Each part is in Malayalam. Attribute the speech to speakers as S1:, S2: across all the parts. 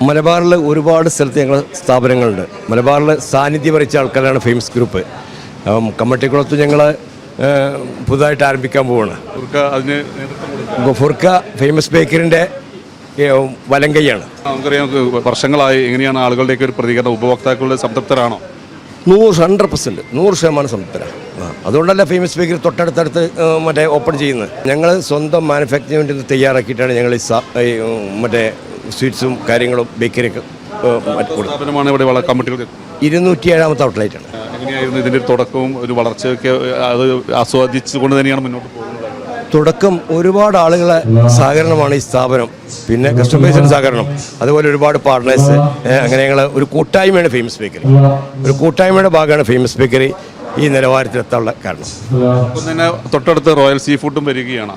S1: മലബാറിൽ ഒരുപാട് സ്ഥലത്ത് ഞങ്ങൾ സ്ഥാപനങ്ങളുണ്ട്. മലബാറിൽ സാന്നിധ്യം വരച്ച ആൾക്കാരാണ് ഫേമസ് ഗ്രൂപ്പ്. കമ്മട്ടിക്കുളത്ത് ഞങ്ങൾ പുതുതായിട്ട് ആരംഭിക്കാൻ പോവുകയാണ്. ഫുർക്ക ഫേമസ് ബേക്കറിൻ്റെ വലങ്കയ്യാണ്.
S2: നമുക്കറിയാം, വർഷങ്ങളായി എങ്ങനെയാണ് ആളുകളുടെയൊക്കെ ഒരു പ്രതികരണം? ഉപഭോക്താക്കളുടെ സംതൃപ്തരാണോ?
S1: 100% സംതൃപ്തരാണ്. അതുകൊണ്ടല്ല ഫേമസ് ബേക്കറി തൊട്ടടുത്തടുത്ത് മറ്റേ ഓപ്പൺ ചെയ്യുന്നത്. ഞങ്ങൾ സ്വന്തം മാനുഫാക്ചറിംഗ് തയ്യാറാക്കിയിട്ടാണ് ഞങ്ങൾ ഈ മറ്റേ സ്വീറ്റ്സും കാര്യങ്ങളും ബേക്കറിയൊക്കെ
S2: സ്ഥാപനമാണ് ഇവിടെ കമ്മിറ്റികൾ.
S1: 207ാമത്തെ ഔട്ട്ലെറ്റാണ്.
S2: എങ്ങനെയായിരുന്നു ഇതിൻ്റെ തുടക്കവും ഒരു വളർച്ചയൊക്കെ? അത് ആസ്വദിച്ചുകൊണ്ട് തന്നെയാണ് മുന്നോട്ട് പോകുന്നത്.
S1: തുടക്കം ഒരുപാട് ആളുകളെ സഹകരണമാണ് ഈ സ്ഥാപനം, പിന്നെ കസ്റ്റമേഴ്സിൻ്റെ സഹകരണം, അതുപോലെ ഒരുപാട് പാർട്ട്നേഴ്സ്. അങ്ങനെ ഞങ്ങൾ ഒരു കൂട്ടായ്മയാണ് ഫേമസ് ബേക്കറി. ഒരു കൂട്ടായ്മയുടെ ഭാഗമാണ് ഫേമസ് ബേക്കറി ഈ നിലവാരത്തിലെത്താനുള്ള കാരണം.
S2: അപ്പം തന്നെ തൊട്ടടുത്ത് റോയൽ സീ ഫുഡും വരികയാണ്.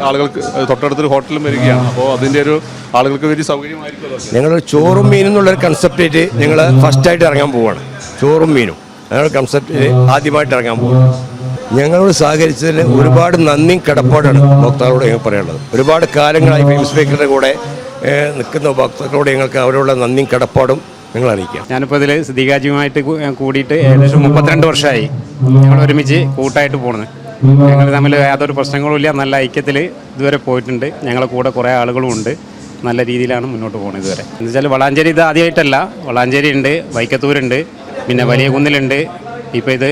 S2: ആളുകൾക്ക് തൊട്ടടുത്തൊരു ഹോട്ടലും വരികയാണ്. അപ്പോൾ അതിൻ്റെ ഒരു ആളുകൾക്ക് വലിയ സൗകര്യമായിരിക്കും.
S1: ഞങ്ങളൊരു ചോറും മീനും എന്നുള്ളൊരു കൺസെപ്റ്റായിട്ട് ഞങ്ങൾ ഫസ്റ്റായിട്ട് ഇറങ്ങാൻ പോവുകയാണ്. ചോറും മീനും ഞങ്ങൾ കൺസെപ്റ്റ് ആദ്യമായിട്ട് ഇറങ്ങാൻ പോകും. ഞങ്ങളോട് സഹകരിച്ചതിന് ഒരുപാട് നന്ദിയും കടപ്പാടാണ് ഭക്താക്കളോട് ഞങ്ങൾ പറയാനുള്ളത്. ഒരുപാട് കാലങ്ങളായി ഫേമസ് ബേക്കറിയുടെ കൂടെ നിൽക്കുന്ന ഭക്താക്കളോട് ഞങ്ങൾക്ക് അവരോടുള്ള നന്ദിയും കടപ്പാടും ഞങ്ങൾ അറിയിക്കാം.
S3: ഞാനിപ്പോൾ ഇതിൽ സിദ്ദീഖാജിയുമായിട്ട് കൂടിയിട്ട് ഏകദേശം 32 വർഷമായി ഞങ്ങൾ ഒരുമിച്ച് കൂട്ടായിട്ട് പോകുന്നത്. ഞങ്ങൾ തമ്മിൽ യാതൊരു പ്രശ്നങ്ങളും ഇല്ല. നല്ല ഐക്യത്തിൽ ഇതുവരെ പോയിട്ടുണ്ട്. ഞങ്ങളെ കൂടെ കുറേ ആളുകളും ഉണ്ട്. നല്ല രീതിയിലാണ് മുന്നോട്ട് പോകുന്നത് ഇതുവരെ. എന്ന് വെച്ചാൽ വളാഞ്ചേരി ഇത് ആദ്യമായിട്ടല്ല. വളാഞ്ചേരി ഉണ്ട്, വൈക്കത്തൂരുണ്ട്, പിന്നെ വലിയ കുന്നിലുണ്ട്. ഇപ്പോൾ ഇത്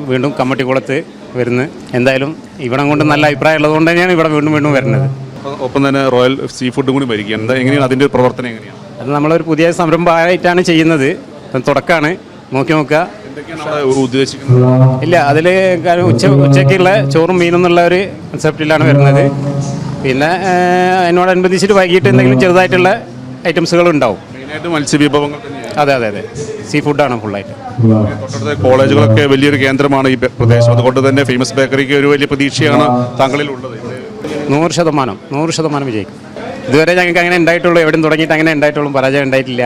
S3: വീണ്ടും കമ്മട്ടിക്കുളത്ത് വരുന്നത്. എന്തായാലും ഇവിടം കൊണ്ട് നല്ല അഭിപ്രായം ഉള്ളതുകൊണ്ട് തന്നെയാണ് ഇവിടെ വീണ്ടും വീണ്ടും വരുന്നത്.
S2: ഒപ്പം തന്നെ റോയൽ സീ ഫുഡും കൂടി വരികയാണ്. എങ്ങനെയാണ് അതിൻ്റെ പ്രവർത്തനം? എങ്ങനെയാണ്
S3: അത് നമ്മളൊരു പുതിയ സംരംഭമായിട്ടാണ് ചെയ്യുന്നത്. തുടക്കമാണ്. നോക്കുക.
S2: ഉദ്ദേശിക്കുന്നത്
S3: ഇല്ല, അതിൽ ഉച്ചയ്ക്കുള്ള ചോറും മീനും എന്നുള്ള ഒരു കൺസെപ്റ്റിലാണ് വരുന്നത്. പിന്നെ അതിനോടനുബന്ധിച്ചിട്ട് വൈകിട്ട് എന്തെങ്കിലും ചെറുതായിട്ടുള്ള ഐറ്റംസുകൾ ഉണ്ടാവും.
S2: മെയിനായിട്ട് മത്സ്യവിഭവങ്ങൾ.
S3: അതെ അതെ അതെ, സീ ഫുഡാണ് ഫുള്ളായിട്ട്.
S2: തൊട്ടടുത്ത കോളേജുകളൊക്കെ വലിയൊരു കേന്ദ്രമാണ് ഈ പ്രദേശം. അതുകൊണ്ട് തന്നെ ഫേമസ് ബേക്കറിക്ക് ഒരു വലിയ പ്രതീക്ഷയാണ് താങ്കളിലുള്ളത്.
S3: 100% വിജയിക്കും. ഇതുവരെ ഞങ്ങൾക്ക് അങ്ങനെ ഉണ്ടായിട്ടുള്ളൂ. എവിടെയും തുടങ്ങിയിട്ട് അങ്ങനെ ഉണ്ടായിട്ടുള്ളൂ, പരാജയം ഉണ്ടായിട്ടില്ല.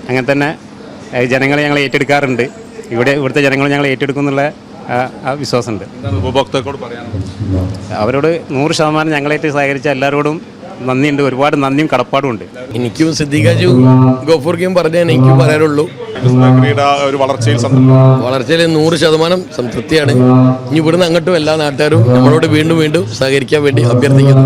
S3: അങ്ങനെ തന്നെ ജനങ്ങളെ ഞങ്ങൾ ഏറ്റെടുക്കാറുണ്ട്. ഇവിടുത്തെ ജനങ്ങൾ ഞങ്ങൾ ഏറ്റെടുക്കും എന്നുള്ള വിശ്വാസമുണ്ട്.
S2: ഉപഭോക്താക്കളോട് പറയാനുള്ളത്?
S3: അവരോട് 100% ഞങ്ങളായിട്ട് സഹകരിച്ച എല്ലാവരോടും നന്ദിയുണ്ട്. ഒരുപാട് നന്ദിയും കടപ്പാടും ഉണ്ട്.
S4: എനിക്കും സിദ്ദീഖാജു ഗഫൂർക്കും പറഞ്ഞാൽ എനിക്കും പറയാനുള്ളൂ,
S2: വളർച്ചയിൽ
S4: 100% സംതൃപ്തിയാണ്. ഇനി ഇവിടുന്ന് അങ്ങോട്ടും എല്ലാ നാട്ടുകാരും നമ്മളോട് വീണ്ടും വീണ്ടും സഹകരിക്കാൻ വേണ്ടി അഭ്യർത്ഥിക്കുന്നു.